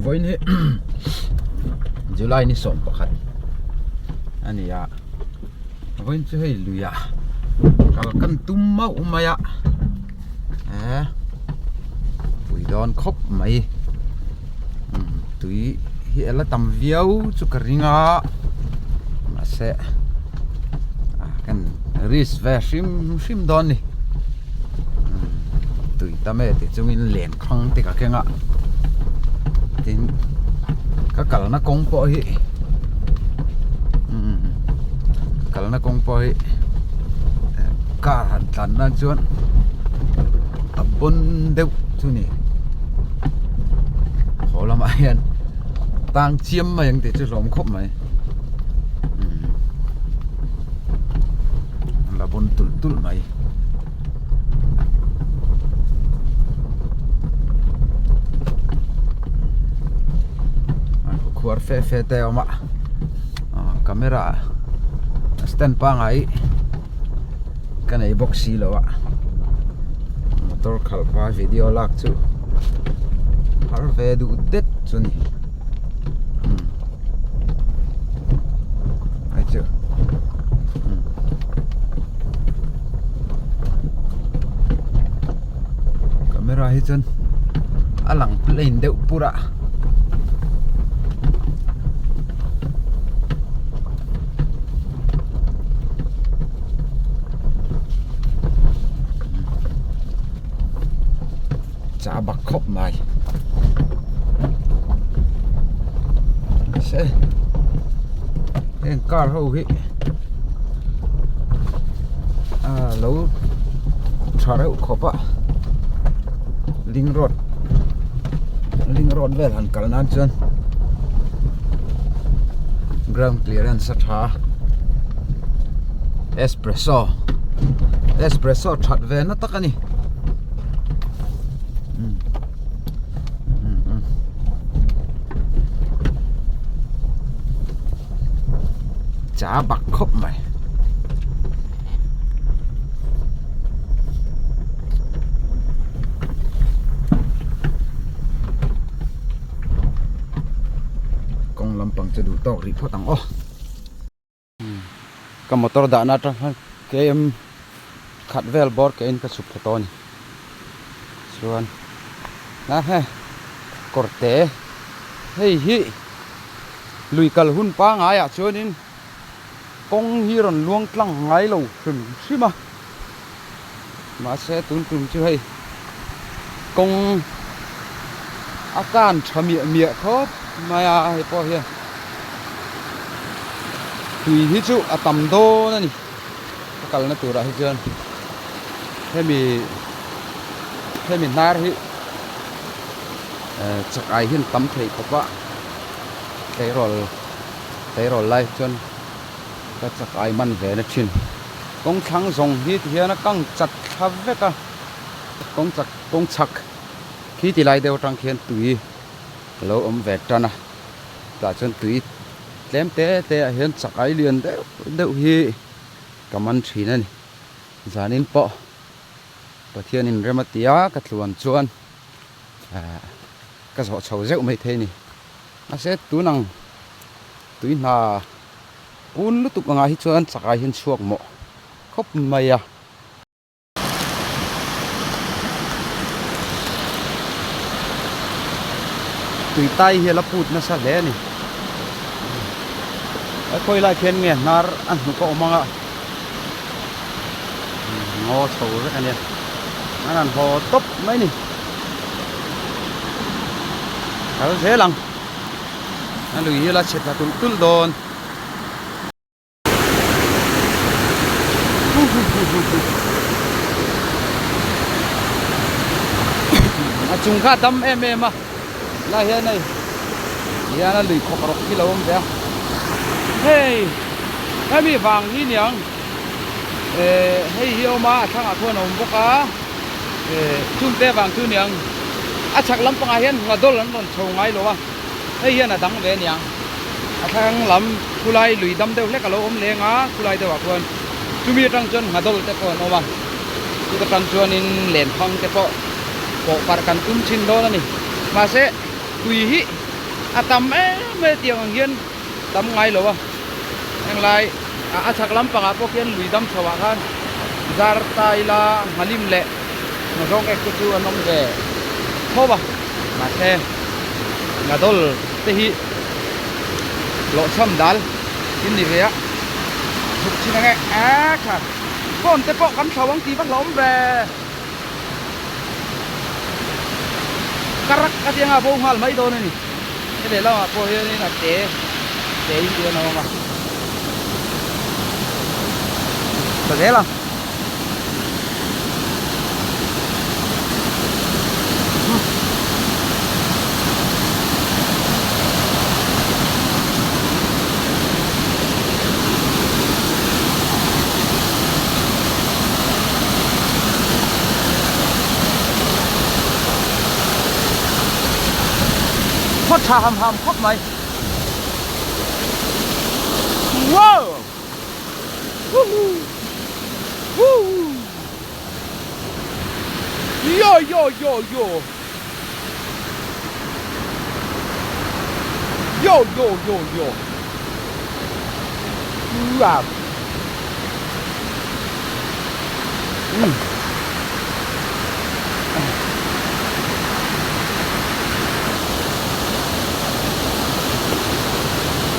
Voi ni July ni som pakhat ani ya voi chu hei luya kal kan tum mau maya pui don khop mai tui hi ela tam viau chu karinga ma se kan ris ve shim don ni tui tame te chungin len khang te ka kenga tin ka kal na kong po hi kal na kong po hi ka han than na chuan abon deuh chu ni kholam a hian tang chiam ma yang te chu rom khop mai la bon tul mai khuar fe te oma camera stand pa ngai kan ei box si lo motor khalpa video lak chu har ve du det chu ni ai chu camera hi chun alang plain deuh pura chả bạc khóc mày sẽ en car hâu hi lâu chả đâu khóc á linh road về hẳn cả nan chân ground clearance sát ha espresso chặt về nó tắc anh chả bạc khóc mày con làm bằng cho đủ to rỉ thoát tăng ô cái motor đã nát rồi cái em khát vel board cái em cái sụp to này xuân nè he corte hey hi lùi cල් hun pa ngai à xuân in công hi ron luang tlang ngai lo sim mà sẽ tún chứ hay công akan mía khop maya hay po hiền tùy hi chu tầm đô nè kal na tura hi chen he mi nar hi chak ai hin tam thei khopa tay rồi lai chen cái chắc ai man về nó chín công thắng rồng hi thì nó căng chặt khắp với cả công chắc khi thì lại đều trang khiên tùy lâu về trần à là chân tùy lém té hiện chắc ai liền đều hi cảm ơn chị này giá nên bỏ và thiên nên ra mà tía cái luồn chuan cái giỏ chầu rượu mấy thế này nó sẽ tú năng tùy na un lu tuk nga hi chuan chakai hin chuak mo khop mai à tùy tay hi la put na sa le ni ai khoi la khen nge nar an ko manga ngo chou re ania an ho top mai ni al thế lang an lui hi la chet la tul don chung kha tam em à la hiền này hiền là lười khóc rọc cái lâu không thế hey em bị vàng hi nhang hey hiếu mà thằng à thua nồng bốc á chung te vàng tu nhang chắc lắm bằng hiền là đôi lắm còn trâu ngay luôn hey hiền là đắng về nhang thằng lắm kulai lười đâm đều lấy cả lâu ôm lên á kulai đều bảo quân chú mi trăng chân ngã đôi te còn ôm cái trăng chân in liền phong cái po bộ par kan tum chin do na ni ma se tui hi atam me tiang hian tam ngai lo wa ang lai a chak lam panga po kian luidam chawa khan zar taila malim le no rong ek chu anom ve thoba ma se ngadol te hi lo sam dal in ni ve a thuk chin nge a kha kon te po kam thawang ti bak lom ve karak atiang a bo hal mai do ni cái để lo po hian ni na te in dia na ma có thế là hot cha ham hot mày wow yo yo yo yo yo yo yo yo wow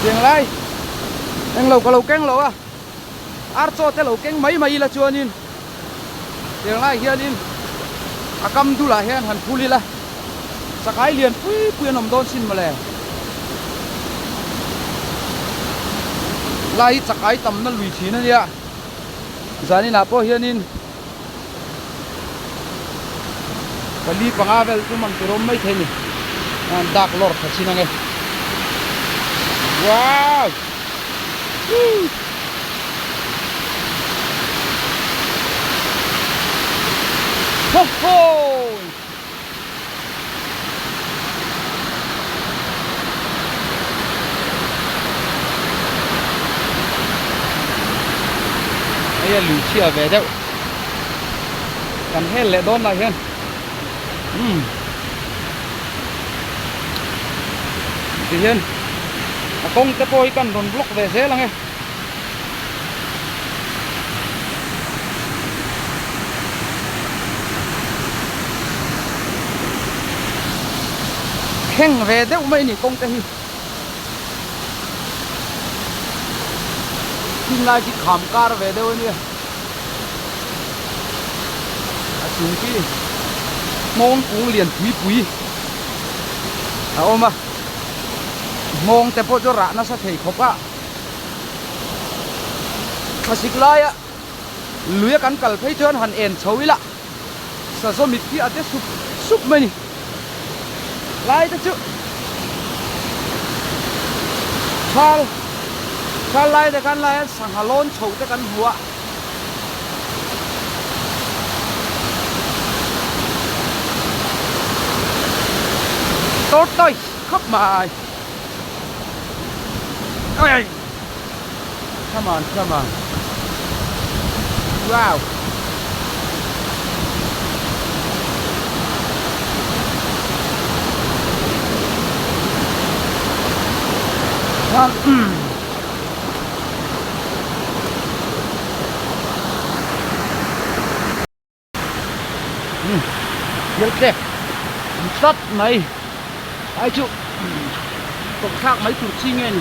tiếng lai anh lầu có lầu keng lầu à ar cho te lầu keng mấy là chưa nhìn tiếng lai hiền nhìn à cầm tu lại hiền hẳn puli la sakai liền pui nằm đón xin mà lẹ lai sakai tầm nó lùi chín nữa nha giờ này nào po hiền nhìn kali pangavel tu mang turom mấy thế nhỉ dark lord thật xin nghe wow ho ho ấy lũ chia về đâu cần hết lệ đón lại hơn thì hơn công te poi kan don block ve se lang e kheng ve deuh mai ni công te hi tin lai ki kham kar ve deuh ni a chung ki mong kung lian pui a oma mong te po cho ra na sa thei khop a phasik lai a luya kan kal phei chuan han en chhoila sa so mit ki ate sup mai ni lai ta chu chal lai te kan lai sang halon chho te kan huwa tốt tôi khóc mà ôi come on wow Được rất mày ai chịu cộng khác mấy chục chi nghe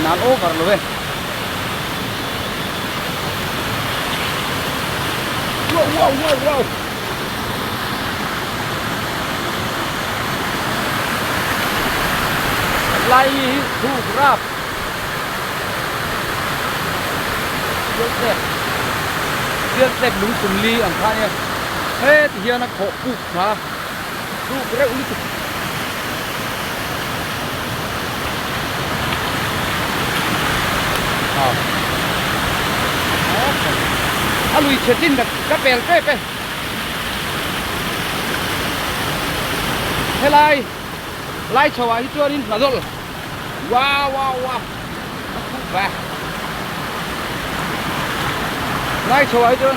not over rồi wow lại thu rap Tiếc đẹp đúng sùng ly ẩm khai nha hết thì hiện nó khổ cục hả thu rêu lý tục lui chết tin được các bèl phê thế lai chào ai chưa đi là rồi wow và lai cho ai chun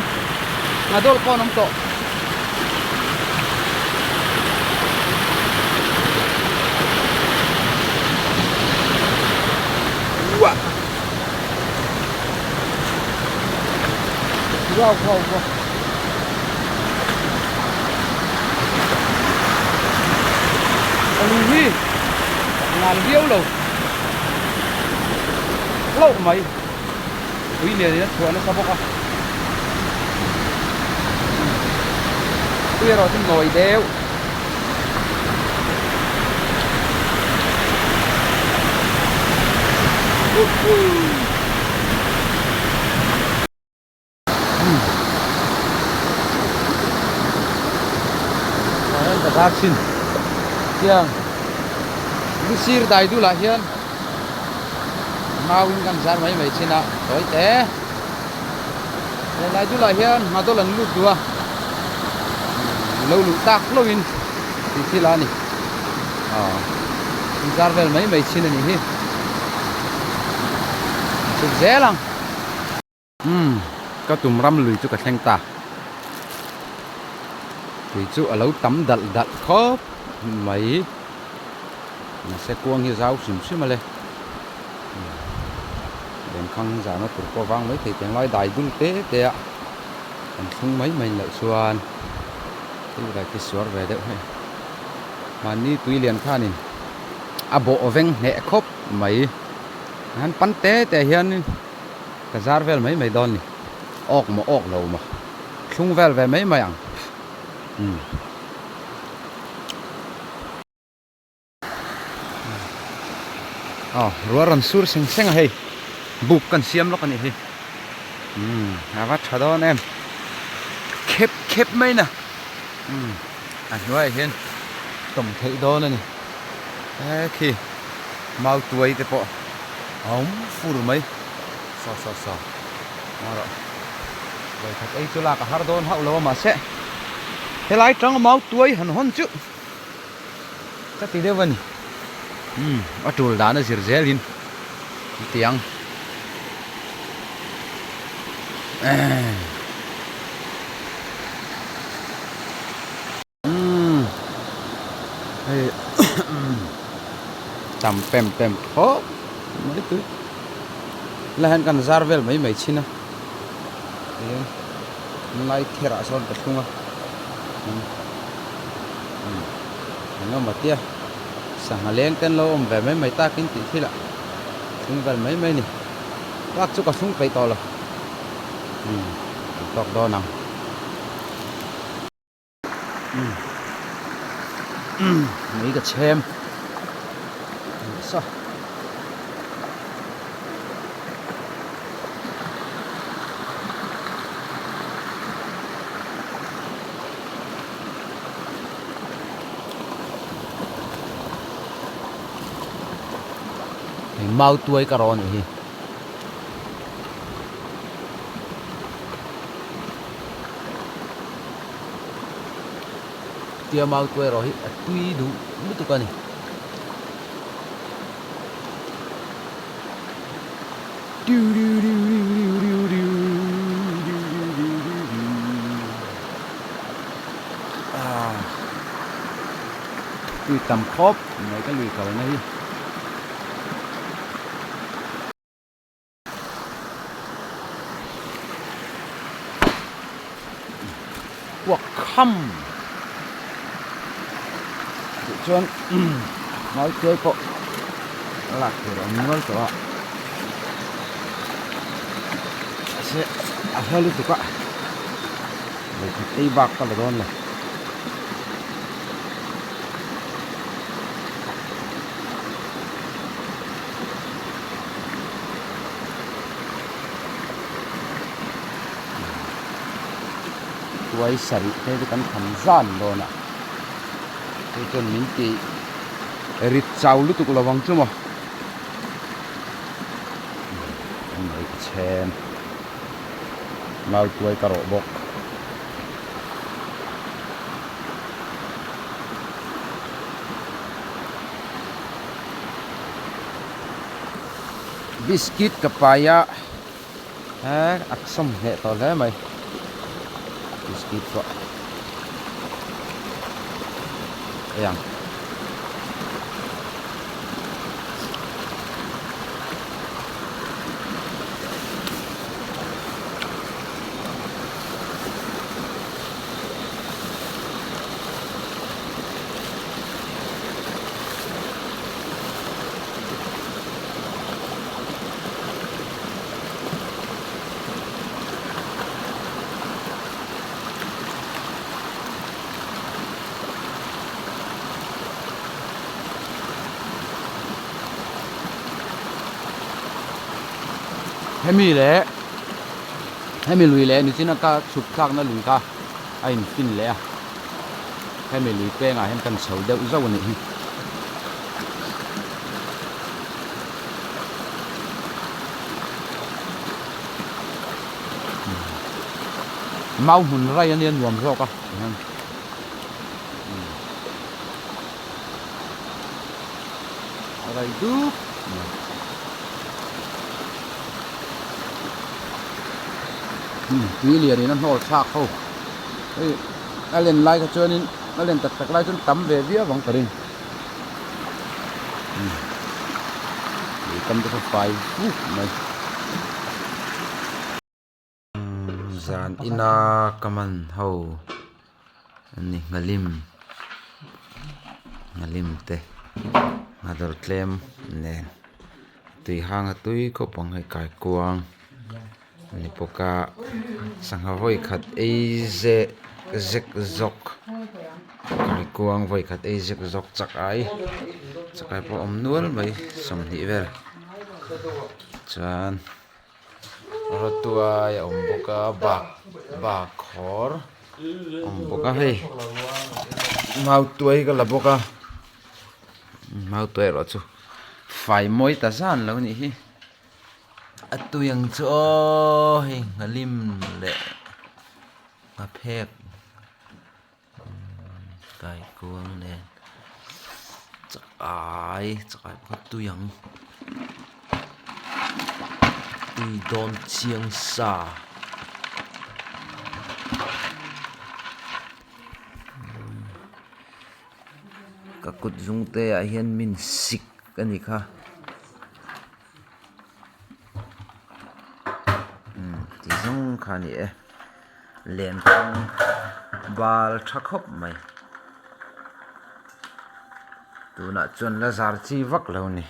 ngadol ko nam to wa wow wow wow hi ngàn điêu lâu lâu mày quý này nó thua nó sao bốc à bây giờ thì ngồi đeo cái giá xin hiền cái xir đại du là hiền mau in căn gian mấy mấy xin ạ tối té lại du là hiền mà tôi lần lút đùa lâu lút tạc lâu in thì là nè gian về mấy mấy xin này hi chụp dễ lắm có tụm răm lùi cho cả thanh ta thì chú ở lâu tắm đật đật khó mấy nó sẽ cuông như rau xỉm xíu mà lên đến khăn giả nó tụt qua vang mấy thì tiếng nói đại đun tế thế ạ còn không mấy mình lại xuân thì là cái xuân về đấy mà ni tuy liền khan nên bộ veng nhẹ khốp mấy hắn bắn téแต่ hiện cái giá về mấy mấy đòn này ọc mà ọc lâu mà không về mấy mấy ăn rùa rắn sur xinh xinh hay buộc cần xiêm lắm cái này vắt thà đó anh em khép khép mấy nè anh nói hiền tổng thể đó này thế khi mau tuổi thì bỏ ống phù được mấy sao rồi vậy thật ấy chỗ là cả hai đôi hậu lâu mà sẽ thế lái trắng máu tuổi hẳn hôn chứ chắc tí đâu vậy ở trùi đá nó rỉa rỉa lên tiếng tầm pem khó mấy thứ là hẹn cần ra về mấy mấy chi nào lại thiệt là sao tập trung nó mà tia sáng lên tên lâu về mấy mấy ta kinh tế thì là chúng về mấy mấy này bác chú có súng bay to rồi tọt đo nào mấy cái xem sao mau tuổi cả rồi này tia mau tuổi rồi tuy đủ mấy tụi con này tuy tầm khốp mấy cái lùi cầu này cuộc khăm chuan nói chơi bộ lạc của nó ngon quá sẽ hơi lúc quá để tí bạc cả là đòn này quay sari thế thì cần tham gian rồi nè cái chân mình thì rít trâu lúc tụi là vắng chứ mà mấy chén mau quay cà rốt bọc biscuit kapaya Aksom nghệ tỏ lẽ mày biscuit vợ yang hemi lui lẽ ni china ka chụp thak na lung ka ain fin lẽ hemi lui pe nga hem kan chho deuh zo ni hi mau hun rai an nuam ro ka rai du tuy liền nó nổ sạc không, lên like cho nên nó lên tật like cho tắm về vía vòng cả đi, tâm cho phải này, dàn ina kaman hầu, này ngalim te, ngador klem nè, tùy hang tùy có bằng hay cài quang. Ni poka sangha voi khat eize zek zok kai kuang voi khat ei zek zok chakai po om nual mai som ni vel chan rotua ya om boka ba khor om boka hei mau tuai ka la boka mau tuai ro chu fai moi ta zan lo ni hi atu yang cho hi ngalim le ngapek kai kuang ne chakai atu yang tui don chiang sa kakut zung te a hian min sik ani kha khani e len khong bal thakop mai tuna chon la zar chi vak lo ni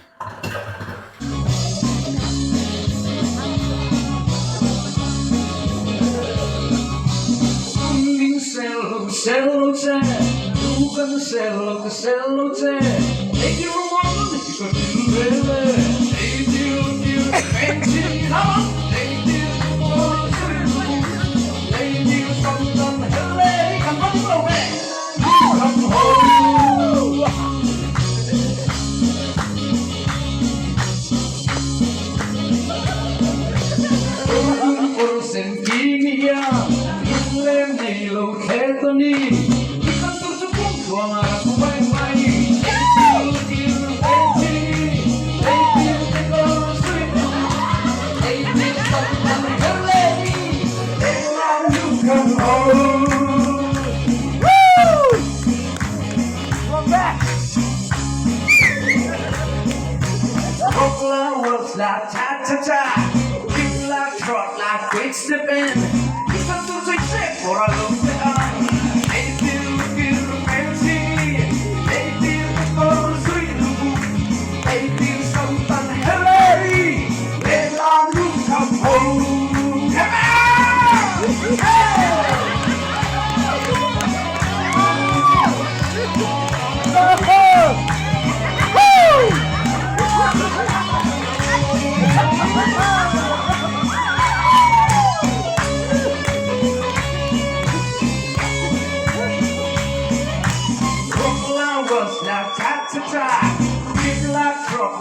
like ta-ta-ta, you like trot like quick stepping. You come to the trick for a long time. They feel fancy, they feel for sweet, they feel something heavy. Let on you come home, come on!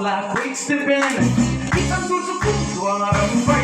Like quick stepping, it's a good to cook,